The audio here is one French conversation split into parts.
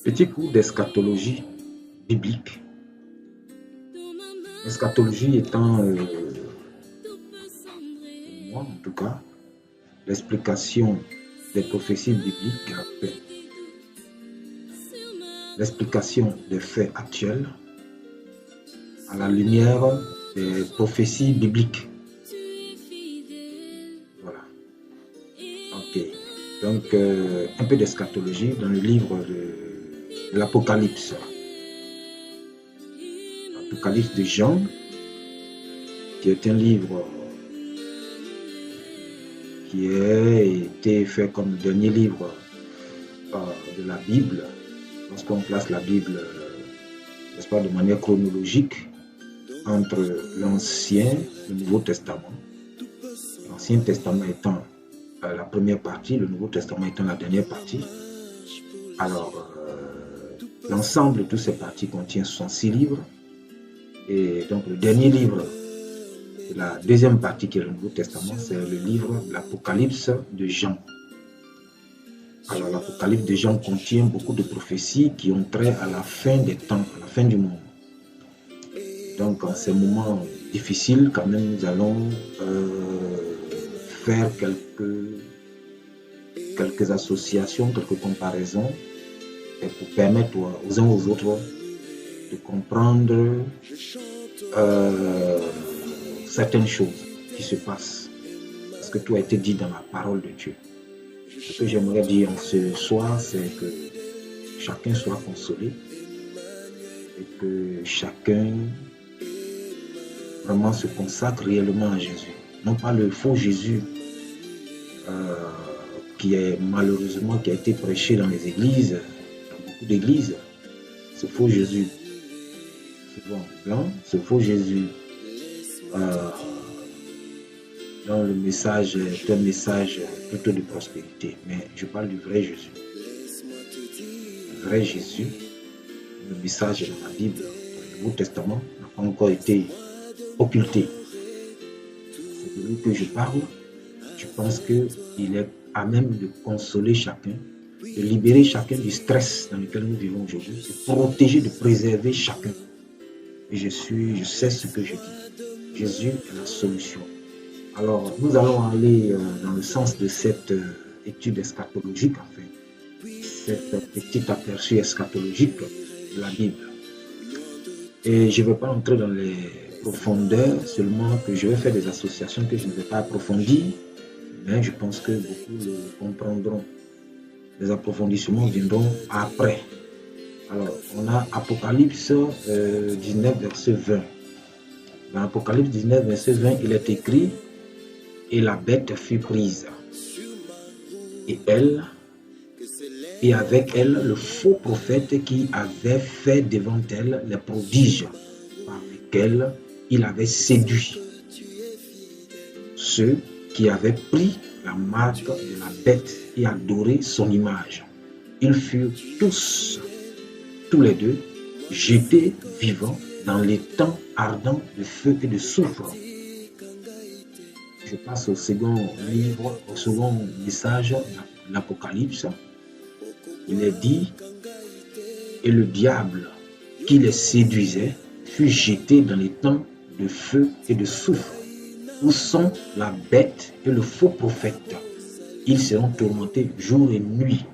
Petit cours d'eschatologie biblique. Eschatologie étant, pour moi en tout cas, l'explication des prophéties bibliques, l'explication des faits actuels à la lumière des prophéties bibliques. Voilà. Ok. Donc, un peu d'eschatologie dans le livre de l'Apocalypse. L'Apocalypse de Jean, qui est un livre qui a été fait comme le dernier livre de la Bible, lorsqu'on place la Bible, n'est-ce pas, de manière chronologique entre l'Ancien et le Nouveau Testament. L'Ancien Testament étant la première partie, le Nouveau Testament étant la dernière partie. Alors, l'ensemble de toutes ces parties contient 66 livres. Et donc, le dernier livre de la deuxième partie qui est le Nouveau Testament, c'est le livre de l'Apocalypse de Jean. Alors, l'Apocalypse de Jean contient beaucoup de prophéties qui ont trait à la fin des temps, à la fin du monde. Donc, en ces moments difficiles, quand même, nous allons faire quelques associations, quelques comparaisons pour permettre aux uns aux autres de comprendre certaines choses qui se passent. Parce que tout a été dit dans la parole de Dieu. Ce que j'aimerais dire ce soir, c'est que chacun soit consolé et que chacun vraiment se consacre réellement à Jésus. Non pas le faux Jésus qui est malheureusement qui a été prêché dans les églises, dans beaucoup d'églises. Ce faux Jésus, souvent blanc, ce faux Jésus dans le message est un message plutôt de prospérité. Mais je parle du vrai Jésus. Le vrai Jésus, le message de la Bible, le Nouveau Testament, n'a pas encore été occulté. C'est de lui que je parle. Je pense qu'il est à même de consoler chacun, de libérer chacun du stress dans lequel nous vivons aujourd'hui, de protéger, de préserver chacun. Et je sais ce que je dis. Jésus est la solution. Alors, nous allons aller dans le sens de cette étude eschatologique, enfin, cette petite aperçu eschatologique de la Bible. Et je ne vais pas entrer dans les profondeurs, seulement que je vais faire des associations que je ne vais pas approfondir, mais je pense que beaucoup le comprendront. Les approfondissements viendront après. Alors, on a Apocalypse 19, verset 20. Dans Apocalypse 19, verset 20, il est écrit « Et la bête fut prise, et avec elle le faux prophète qui avait fait devant elle les prodiges par lesquels il avait séduit ceux qui avaient pris la marque de la bête et adoré son image. Ils furent tous les deux, jetés vivants dans les temps ardents de feu et de soufre. » Je passe au second livre, au second message de l'Apocalypse. Il est dit, et le diable qui les séduisait fut jeté dans les temps de feu et de soufre, où sont la bête et le faux prophète. Ils seront tourmentés jour et nuit.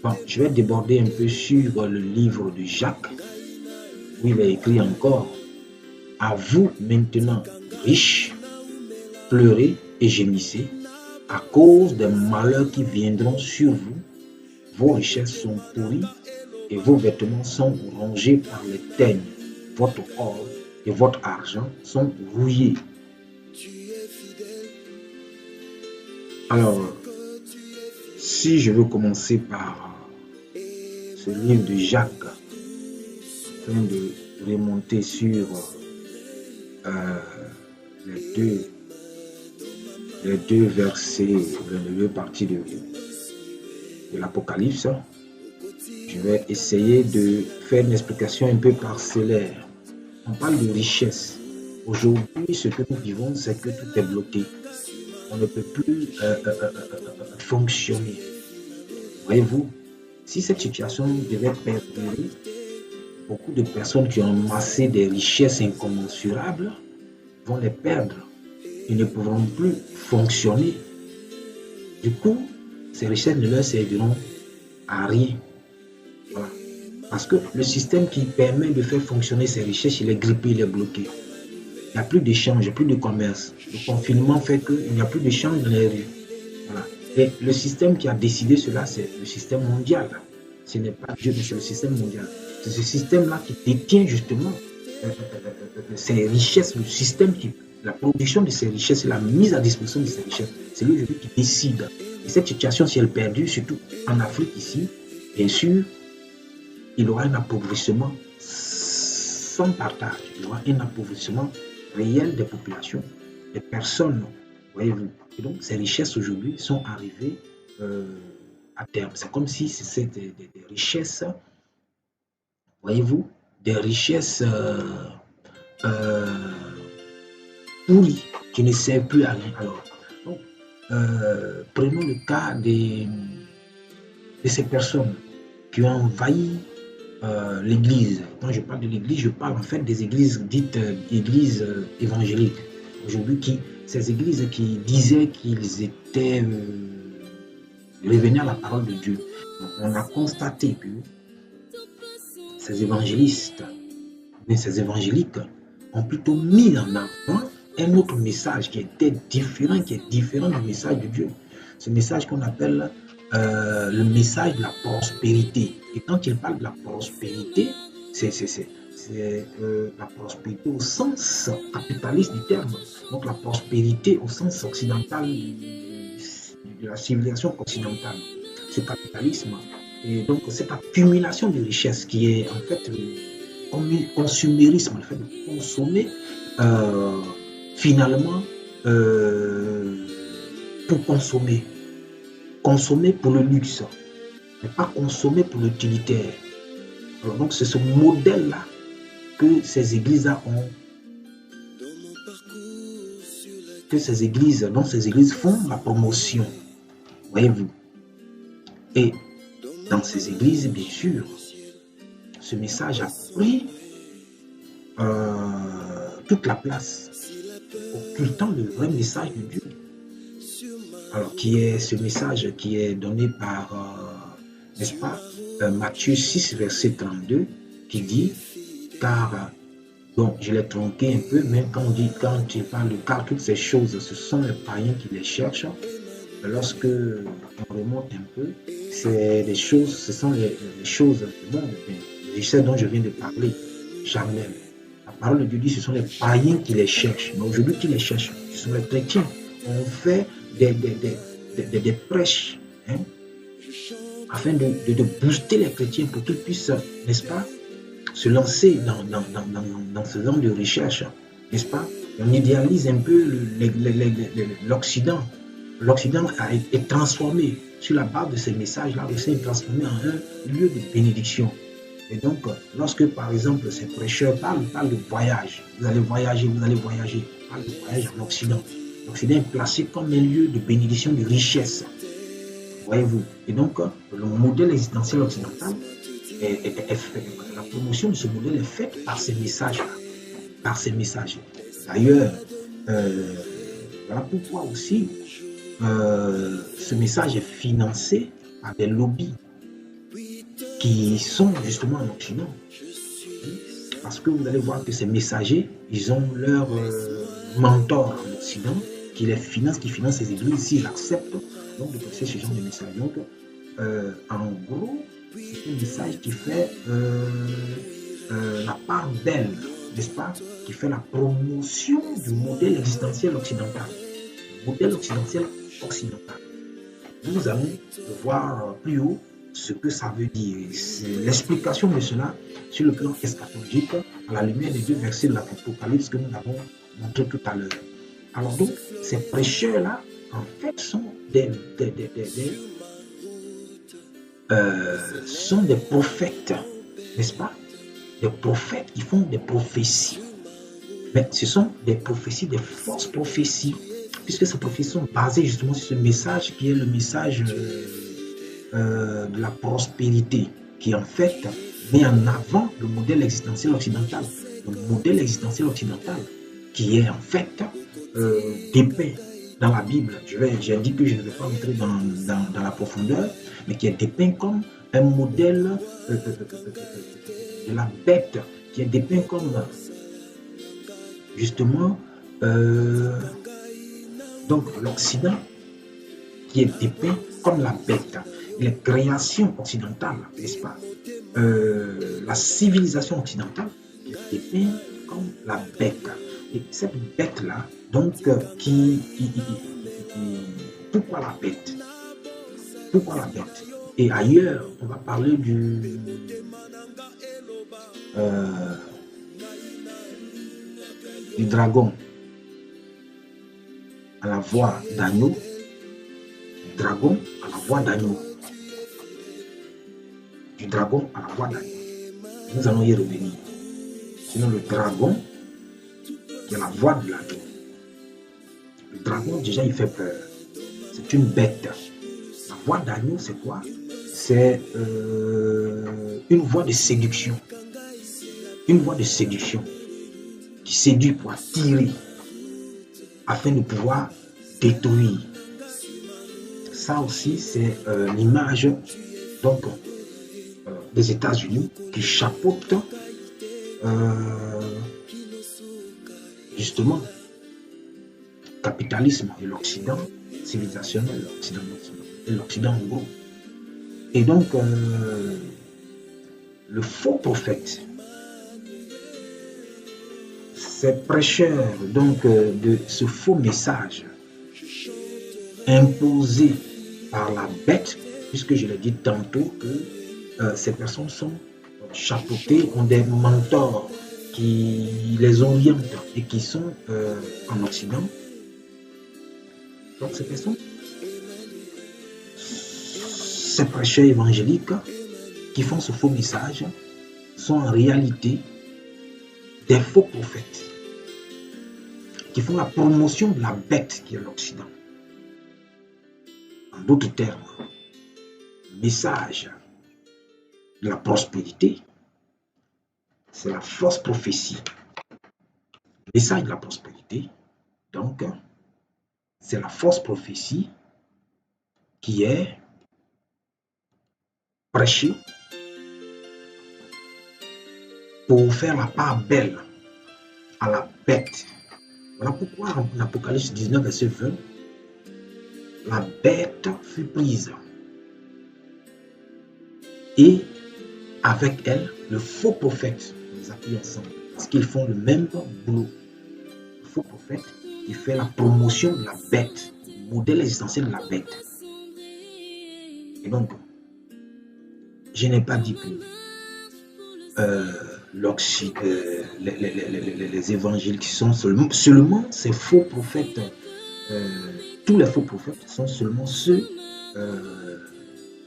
Bon, je vais déborder un peu sur le livre de Jacques, où il est écrit encore, « À vous maintenant, riches, pleurez et gémissez à cause des malheurs qui viendront sur vous. Vos richesses sont pourries et vos vêtements sont rongés par les teignes. Votre or et votre argent sont rouillés. » Alors, si je veux commencer par ce livre de Jacques, afin de remonter sur les deux versets, les deux parties de l'Apocalypse, je vais essayer de faire une explication un peu parcellaire. On parle de richesse. Aujourd'hui, ce que nous vivons, c'est que tout est bloqué. On ne peut plus fonctionner. Voyez-vous, Si cette situation devait perdurer, beaucoup de personnes qui ont amassé des richesses incommensurables vont les perdre. Ils ne pourront plus fonctionner. Du coup, ces richesses ne leur serviront à rien. Voilà. Parce que le système qui permet de faire fonctionner ces richesses, il est grippé, il est bloqué. Il n'y a plus d'échange, plus de commerce. Le confinement fait qu'il n'y a plus d'échange dans les rues. Voilà. Et le système qui a décidé cela, c'est le système mondial. Ce n'est pas Dieu, mais c'est le système mondial. C'est ce système-là qui détient justement ces richesses, le système qui, la production de ces richesses et la mise à disposition de ces richesses. C'est lui qui décide. Et cette situation, si elle perdure, surtout en Afrique ici, bien sûr, il y aura un appauvrissement sans partage. Il y aura un appauvrissement réel des populations, des personnes, voyez-vous. Et donc, ces richesses aujourd'hui sont arrivées à terme. C'est comme si c'était des richesses, voyez-vous, des richesses pourries qui ne servent plus à rien. Alors, donc, prenons le cas de ces personnes qui ont envahi l'Église. Quand je parle de l'Église, je parle en fait des églises dites églises évangéliques. Aujourd'hui, ces églises qui disaient qu'ils étaient revenus à la parole de Dieu. Donc, on a constaté que ces évangélistes, mais ces évangéliques ont plutôt mis en avant un autre message qui était différent, qui est différent du message de Dieu. Ce message qu'on appelle le message de la prospérité. Et quand il parle de la prospérité, c'est la prospérité au sens capitaliste du terme. Donc la prospérité au sens occidental de la civilisation occidentale. Ce capitalisme et donc cette accumulation de richesses qui est en fait le consumérisme, le fait de consommer finalement pour consommer. Consommer pour le luxe, mais pas consommer pour l'utilitaire. Alors donc c'est ce modèle-là que ces églises-là ont, que ces églises, dont ces églises font la promotion, voyez-vous. Et dans ces églises, bien sûr, ce message a pris toute la place, occultant le vrai message de Dieu. Alors, qui est ce message qui est donné par, n'est-ce pas, Matthieu 6, verset 32, qui dit, car, bon, je l'ai tronqué un peu, mais quand il parle de car toutes ces choses, ce sont les païens qui les cherchent. Lorsque on remonte un peu, c'est des choses, ce sont les choses du monde, les richesses dont je viens de parler, charnel. La parole de Dieu dit, ce sont les païens qui les cherchent. Mais aujourd'hui, qui les cherchent? Ce sont les chrétiens. On fait des prêches, hein, afin de booster les chrétiens pour qu'ils puissent, n'est-ce pas, se lancer dans ce genre de recherche, n'est-ce pas? On idéalise un peu l'Occident. L'Occident a été transformé sur la base de ces messages-là, aussi transformé en un lieu de bénédiction. Et donc, lorsque par exemple ces prêcheurs parlent de voyage, vous allez voyager, parlent de voyage en Occident. L'Occident est placé comme un lieu de bénédiction, de richesse. Voyez-vous. Et donc, le modèle existentiel occidental est fait. La promotion de ce modèle est faite par ces messages-là. Par ces messages. D'ailleurs, voilà pourquoi aussi ce message est financé par des lobbies qui sont justement en Occident. Parce que vous allez voir que ces messagers, ils ont leur mentor en Occident qui finance ces églises, s'ils acceptent donc de passer ce genre de message. Donc, en gros, c'est un message qui fait la part belle, n'est-ce pas, qui fait la promotion du modèle existentiel occidental. Le modèle occidental. Nous allons voir plus haut ce que ça veut dire. C'est l'explication de cela sur le plan eschatologique à la lumière des 2 versets de l'Apocalypse que nous avons montré tout à l'heure. Alors donc, ces prêcheurs-là, en fait, sont des prophètes, n'est-ce pas? Des prophètes qui font des prophéties. Mais ce sont des prophéties, des fausses prophéties, puisque ces prophéties sont basées justement sur ce message qui est le message de la prospérité qui en fait met en avant le modèle existentiel occidental. Le modèle existentiel occidental qui est en fait dépeint dans la Bible. J'ai dit que je ne vais pas entrer dans la profondeur, mais qui est dépeint comme un modèle de la bête, qui est dépeint comme justement donc l'Occident qui est dépeint comme la bête. Les créations occidentales, n'est-ce pas? La civilisation occidentale qui est dépeinte comme la bête. Et cette bête-là, donc, pourquoi la bête? Pourquoi la bête? Et ailleurs, on va parler du dragon à la voix d'agneau. Dragon à la voix d'agneau. Du dragon à la voix d'agneau. Nous allons y revenir. Sinon, le dragon qui a la voix de l'agneau. Le dragon, déjà, il fait peur. C'est une bête. La voix d'agneau, c'est quoi? C'est une voix de séduction. Une voix de séduction qui séduit pour attirer afin de pouvoir détruire. Ça aussi, c'est l'image donc des États-Unis qui chapeautent justement le capitalisme et l'Occident civilisationnel, l'Occident en gros. Et donc, le faux prophète, ces prêcheurs donc, de ce faux message imposé par la bête, puisque je l'ai dit tantôt que ces personnes sont chapeautées, ont des mentors qui les orientent et qui sont en Occident. Donc ces personnes, ces prêcheurs évangéliques qui font ce faux message sont en réalité des faux prophètes qui font la promotion de la bête qui est l'Occident. En d'autres termes, le message de la prospérité, c'est la fausse prophétie. Le message de la prospérité, donc, c'est la fausse prophétie qui est prêchée pour faire la part belle à la bête. Voilà pourquoi en Apocalypse 19, verset 20, la bête fut prise et avec elle, le faux prophète, on les a pris ensemble parce qu'ils font le même boulot. Le faux prophète qui fait la promotion de la bête, le modèle existentiel de la bête. Et donc, je n'ai pas dit que les évangiles qui sont seulement ces faux prophètes, tous les faux prophètes sont seulement ceux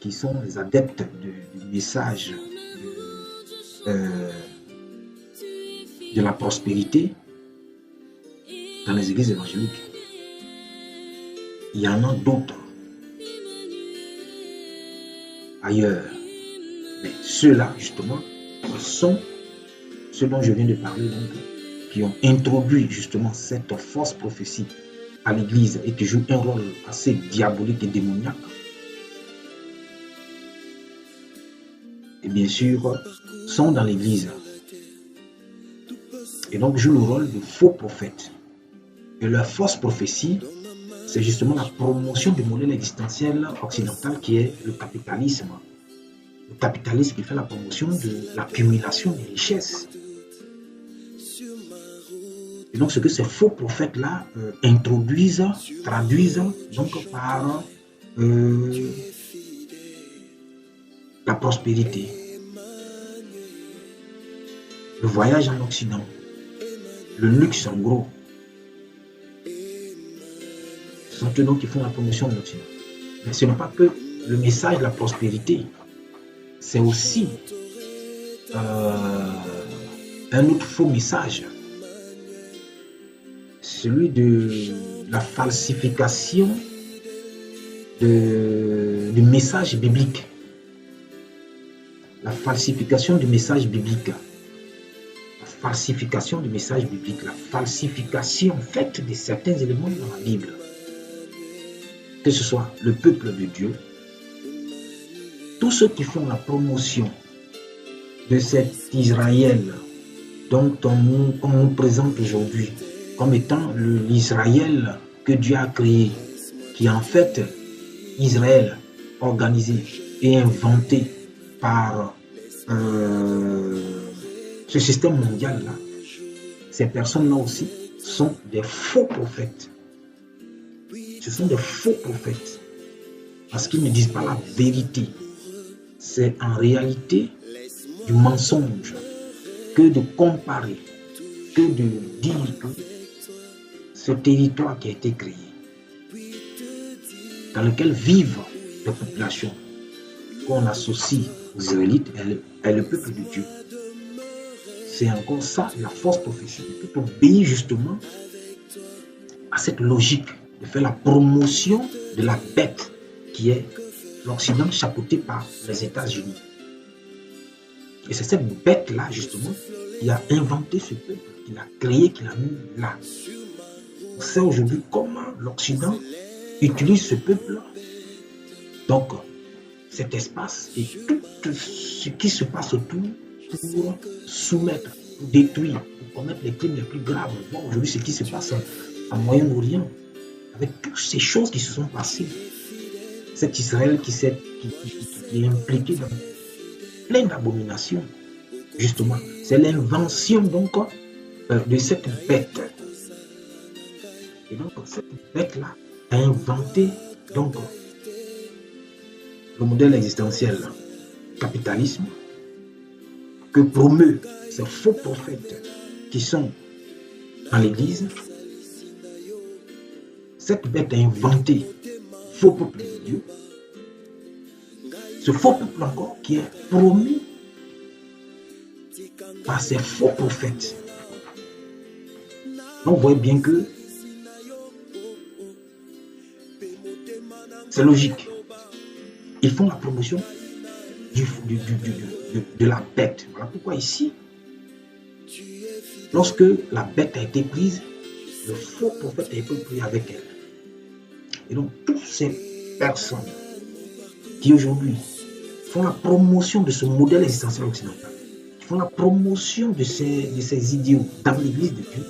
qui sont les adeptes du message de la prospérité dans les églises évangéliques. Il y en a d'autres ailleurs. Mais ceux-là, justement, sont ceux dont je viens de parler, donc, qui ont introduit justement cette fausse prophétie à l'église et qui jouent un rôle assez diabolique et démoniaque. Et bien sûr, sont dans l'église. Et donc jouent le rôle de faux prophètes. Et leur fausse prophétie, c'est justement la promotion du modèle existentiel occidental qui est le capitalisme. Le capitalisme qui fait la promotion de l'accumulation des richesses. Et donc ce que ces faux prophètes-là introduisent, traduisent donc par la prospérité, le voyage en Occident, le luxe en gros. Ce sont eux donc qui font la promotion de l'Occident. Mais ce n'est pas que le message de la prospérité, c'est aussi un autre faux message, celui de la falsification de du message biblique. La falsification du message biblique. La falsification du message biblique. La falsification faite de certains éléments dans la Bible. Que ce soit le peuple de Dieu, tous ceux qui font la promotion de cet Israël dont on nous présente aujourd'hui comme étant l'Israël que Dieu a créé, qui est en fait Israël organisé et inventé par ce système mondial-là. Ces personnes-là aussi sont des faux prophètes. Ce sont des faux prophètes parce qu'ils ne disent pas la vérité. C'est en réalité du mensonge que de comparer, que de dire que ce territoire qui a été créé, dans lequel vivent les populations qu'on associe aux Israélites et le peuple de Dieu. C'est encore ça, la fausse prophétie. Il faut obéir justement à cette logique de faire la promotion de la bête qui est l'Occident chapeauté par les États-Unis. Et c'est cette bête-là, justement, qui a inventé ce peuple, qui l'a créé, qui l'a mis là. On sait aujourd'hui comment l'Occident utilise ce peuple-là. Donc, cet espace et tout ce qui se passe autour pour soumettre, pour détruire, pour commettre les crimes les plus graves. Bon, aujourd'hui, ce qui se passe en Moyen-Orient, avec toutes ces choses qui se sont passées. Cet Israël qui est impliqué dans plein d'abominations, justement. C'est l'invention donc de cette bête. Et donc, cette bête-là a inventé donc le modèle existentiel capitalisme que promeut ces faux prophètes qui sont dans l'Église. Cette bête a inventé faux peuple de Dieu. Ce faux peuple encore qui est promis par ces faux prophètes. Donc, vous voyez bien que c'est logique. Ils font la promotion de la bête. Voilà pourquoi ici, lorsque la bête a été prise, le faux prophète a été pris avec elle. Et donc, toutes ces personnes qui aujourd'hui font la promotion de ce modèle existentiel occidental, qui font la promotion de ces idéaux dans l'Église de Dieu,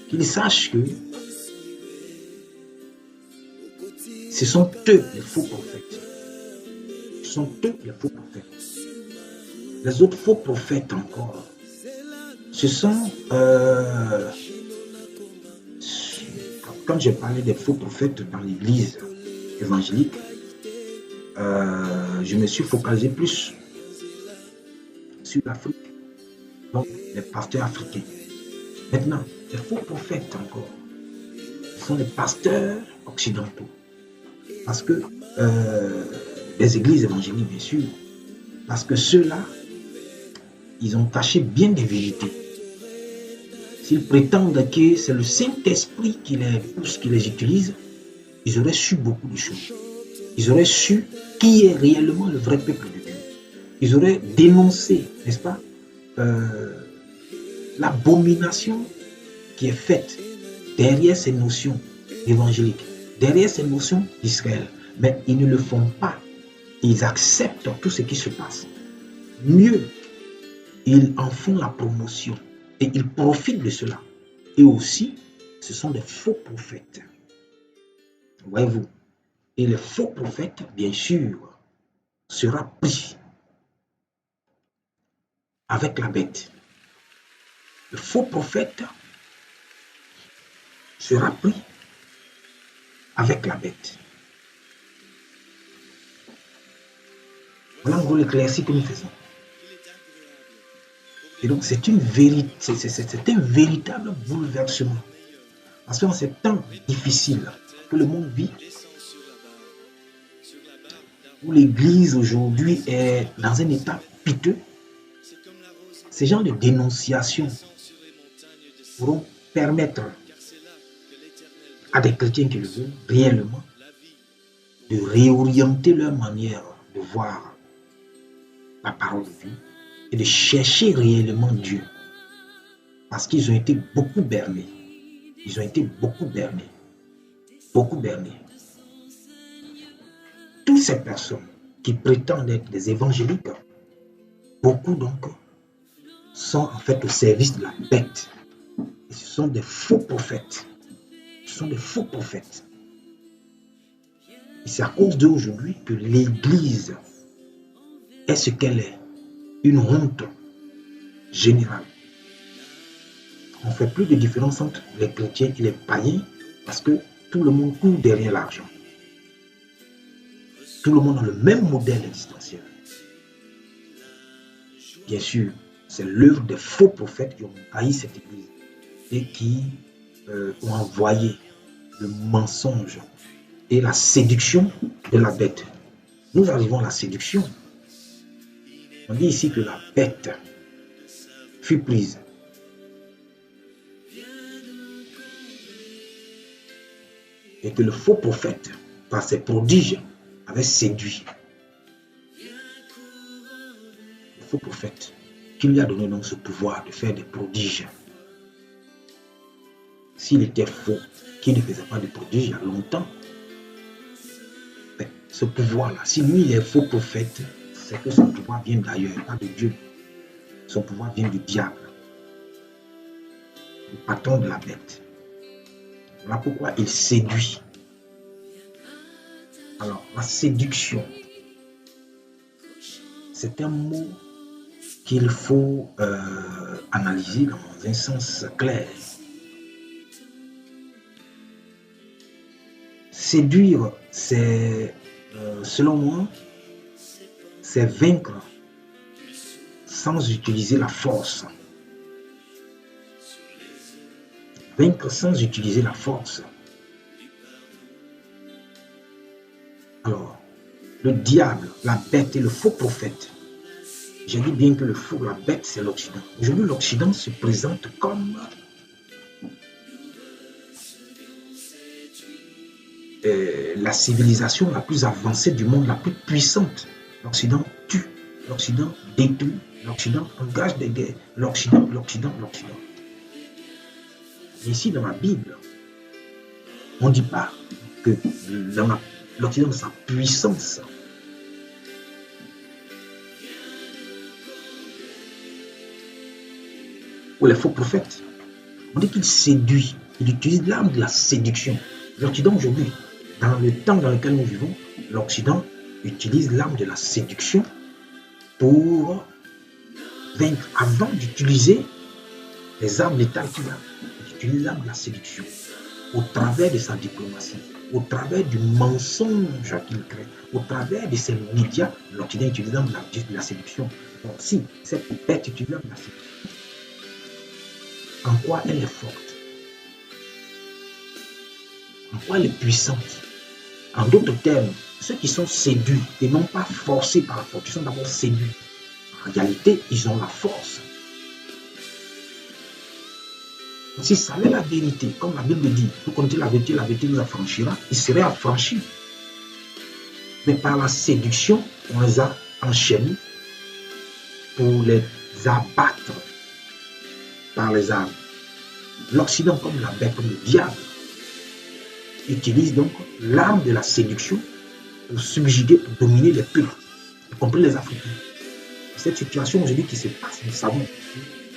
qu'ils sachent que ce sont eux les faux prophètes. Ce sont eux les faux prophètes. Les autres faux prophètes encore, ce sont... quand j'ai parlé des faux prophètes dans l'Église évangélique, je me suis focalisé plus sur l'Afrique, donc les pasteurs africains. Maintenant, les faux prophètes encore, ce sont les pasteurs occidentaux. Parce que les églises évangéliques, bien sûr, parce que ceux-là, ils ont caché bien des vérités. S'ils prétendent que c'est le Saint-Esprit qui les pousse, qui les utilise, ils auraient su beaucoup de choses. Ils auraient su qui est réellement le vrai peuple de Dieu. Ils auraient dénoncé, n'est-ce pas, l'abomination qui est faite derrière ces notions évangéliques, derrière ces notions d'Israël. Mais ils ne le font pas. Ils acceptent tout ce qui se passe. Mieux, ils en font la promotion et ils profitent de cela. Et aussi, ce sont des faux prophètes. Voyez-vous. Et le faux prophète, bien sûr, sera pris avec la bête. Le faux prophète sera pris avec la bête. Voilà en gros l'éclaircie que nous faisons. Et donc c'est une vérité, c'est un véritable bouleversement. Parce que dans ces temps difficiles que le monde vit, où l'Église aujourd'hui est dans un état piteux, ces genres de dénonciations pourront permettre à des chrétiens qui le veulent réellement de réorienter leur manière de voir la parole de Dieu et de chercher réellement Dieu. Parce qu'ils ont été beaucoup bernés. Ils ont été beaucoup bernés. Beaucoup bernés. Toutes ces personnes qui prétendent être des évangéliques, beaucoup donc sont en fait au service de la bête. Et ce sont des faux prophètes. Ce sont des faux prophètes. Et c'est à cause d'eux aujourd'hui que l'Église est ce qu'elle est. Une honte générale. On ne fait plus de différence entre les chrétiens et les païens parce que tout le monde court derrière l'argent. Tout le monde a le même modèle existentiel. Bien sûr, c'est l'œuvre des faux prophètes qui ont haï cette Église et qui ont envoyé le mensonge et la séduction de la bête. Nous arrivons à la séduction. On dit ici que la bête fut prise. Et que le faux prophète, par ses prodiges, avait séduit. Le faux prophète, qui lui a donné donc ce pouvoir de faire des prodiges. S'il était faux, qu'il ne faisait pas de prodiges il y a longtemps, mais ce pouvoir-là, si lui il est faux prophète, c'est que son pouvoir vient d'ailleurs, pas de Dieu. Son pouvoir vient du diable, le patron de la bête. Voilà pourquoi il séduit. Alors, la séduction, c'est un mot qu'il faut analyser dans un sens clair. Séduire, c'est, selon moi, c'est vaincre sans utiliser la force. Vaincre sans utiliser la force. Alors, le diable, la bête et le faux prophète. J'ai dit bien que la bête, c'est l'Occident. Aujourd'hui, l'Occident se présente comme la civilisation la plus avancée du monde, la plus puissante. L'Occident tue, l'Occident détruit, l'Occident engage des guerres, l'Occident. Ici, dans la Bible, on ne dit pas que dans l'Occident, de sa puissance, ou les faux prophètes, on dit qu'il séduit, il utilise l'arme de la séduction. L'Occident aujourd'hui, dans le temps dans lequel nous vivons, l'Occident utilise l'arme de la séduction pour vaincre. Avant d'utiliser les armes létales qu'il a, il utilise l'arme de la séduction au travers de sa diplomatie, au travers du mensonge qu'il crée, au travers de ses médias. L'Occident utilise l'arme de la séduction. Donc, si cette bête utilise l'arme de la séduction, en quoi elle est forte? En quoi elle est puissante? En d'autres termes, ceux qui sont séduits et non pas forcés par la force, ils sont d'abord séduits. En réalité, ils ont la force. S'ils savaient la vérité, comme la Bible dit, vous connaissez la vérité vous affranchira, ils seraient affranchis. Mais par la séduction, on les a enchaînés pour les abattre par les armes. L'Occident, comme la bête, comme le diable, utilise donc l'arme de la séduction pour subjuguer, pour dominer les peuples, y compris les Africains. Cette situation aujourd'hui qui se passe, nous savons,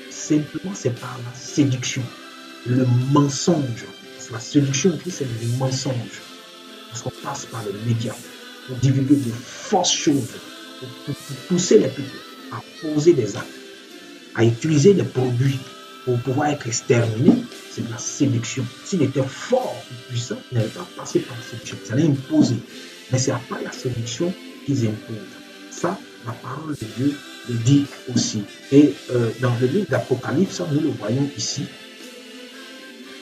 simplement c'est par la séduction, le mensonge. La séduction, c'est le mensonge. Parce qu'on passe par les médias pour divulguer de fausses choses, pour pousser les peuples à poser des actes, à utiliser des produits pour pouvoir être exterminé. C'est de la séduction. S'il était fort ou puissant, il n'allait pas passer par la séduction. Ça allait imposer. Mais c'est après la séduction qu'ils imposent. Ça, la parole de Dieu le dit aussi. Et dans le livre d'Apocalypse, nous le voyons ici.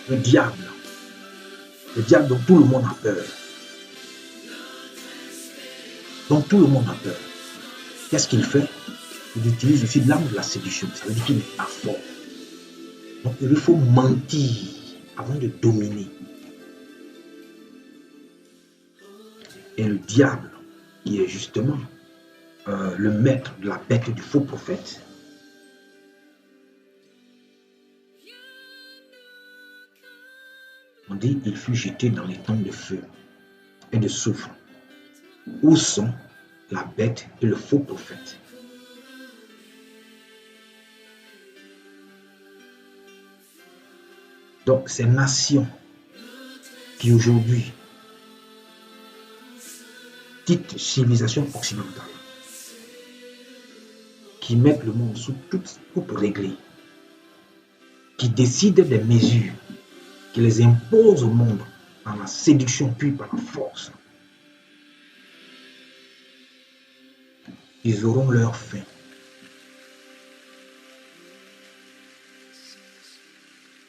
Le diable dont tout le monde a peur. Dont tout le monde a peur. Qu'est-ce qu'il fait? Il utilise aussi l'arme de la séduction. Ça veut dire qu'il n'est pas fort. Donc il faut mentir avant de dominer. Et le diable, qui est justement le maître de la bête du faux prophète, on dit il fut jeté dans les temps de feu et de soufre, où sont la bête et le faux prophète. Donc, ces nations qui aujourd'hui, dites civilisation occidentale, qui mettent le monde sous toute coupe réglée, qui décident des mesures, qui les imposent au monde par la séduction puis par la force, ils auront leur fin.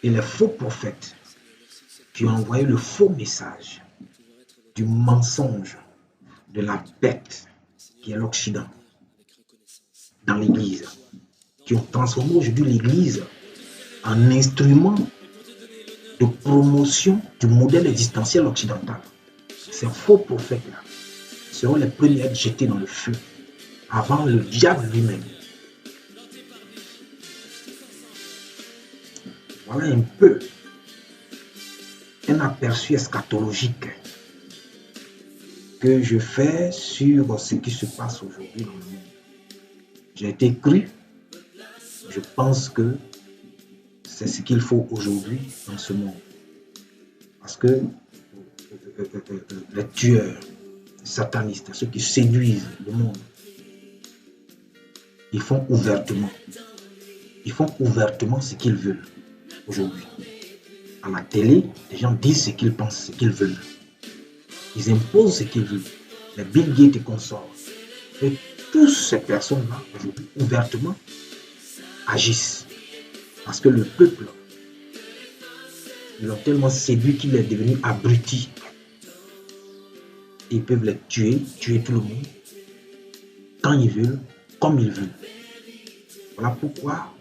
Et les faux prophètes qui ont envoyé le faux message du mensonge, de la bête qui est l'Occident dans l'Église, qui ont transformé aujourd'hui l'Église en instrument de promotion du modèle existentiel occidental. Ces faux prophètes-là seront les premiers à être jetés dans le feu avant le diable lui-même. Voilà un peu un aperçu eschatologique que je fais sur ce qui se passe aujourd'hui dans le monde. J'ai été cru, je pense que c'est ce qu'il faut aujourd'hui dans ce monde. Parce que les tueurs, les satanistes, ceux qui séduisent le monde, ils font ouvertement ce qu'ils veulent aujourd'hui. À la télé, les gens disent ce qu'ils pensent, ce qu'ils veulent. Ils imposent ce qu'ils veulent. Les Bill Gates et consorts. Et toutes ces personnes-là, aujourd'hui, ouvertement, agissent. Parce que le peuple, ils l'ont tellement séduit qu'il est devenu abruti. Ils peuvent les tuer tout le monde, quand ils veulent, comme ils veulent. Voilà pourquoi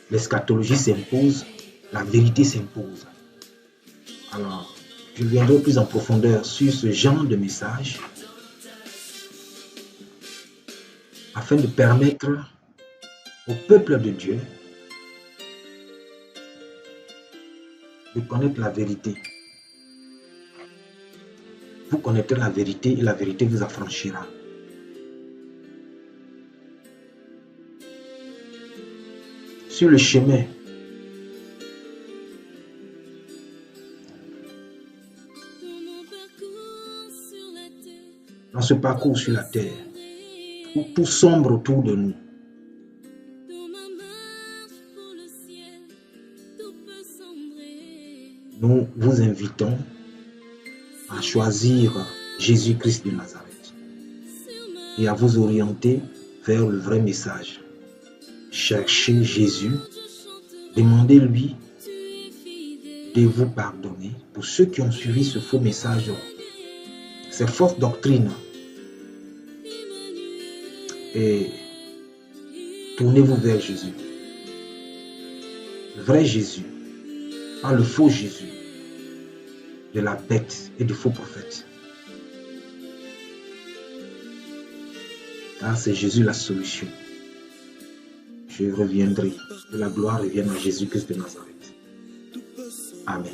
l'eschatologie s'impose, la vérité s'impose. Alors, je viendrai plus en profondeur sur ce genre de message afin de permettre au peuple de Dieu de connaître la vérité. Vous connaîtrez la vérité et la vérité vous affranchira. Sur le chemin dans ce parcours sur la terre, où tout sombre autour de nous, nous vous invitons à choisir Jésus-Christ de Nazareth et à vous orienter vers le vrai message. Cherchez Jésus, demandez-lui de vous pardonner pour ceux qui ont suivi ce faux message, ces fausses doctrines. Et tournez-vous vers Jésus. Le vrai Jésus, pas le faux Jésus de la bête et du faux prophète. Car c'est Jésus la solution. Je reviendrai. Que la gloire revienne à Jésus-Christ de Nazareth. Amen.